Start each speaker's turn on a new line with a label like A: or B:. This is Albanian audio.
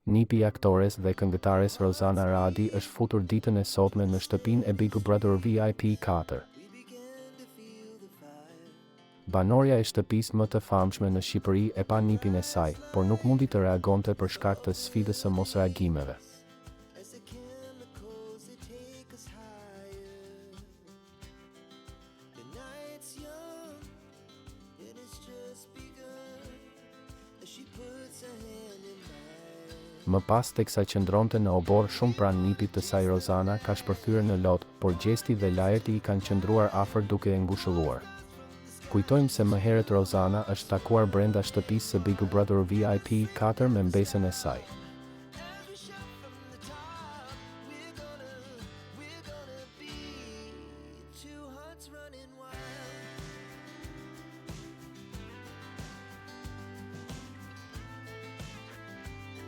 A: Nipi i aktores dhe këngëtares Rozana Radi është futur ditën e sotme në shtëpinë e Big Brother VIP 4. Banorja e shtëpisë më të famshme në Shqipëri e pa nipin e saj, por nuk mundi të reagonte për shkak të sfidës së mosreagimeve. Më pas teksa qëndronte në obor shumë pranë nipit të saj Rozana ka shpërthyer në lot, por gjesti dhe lajeti i kanë qëndruar afër duke e ngushëlluar. Kujtojmë se më herët Rozana është takuar brenda shtëpisë së Big Brother VIP 4 me mbesën e saj.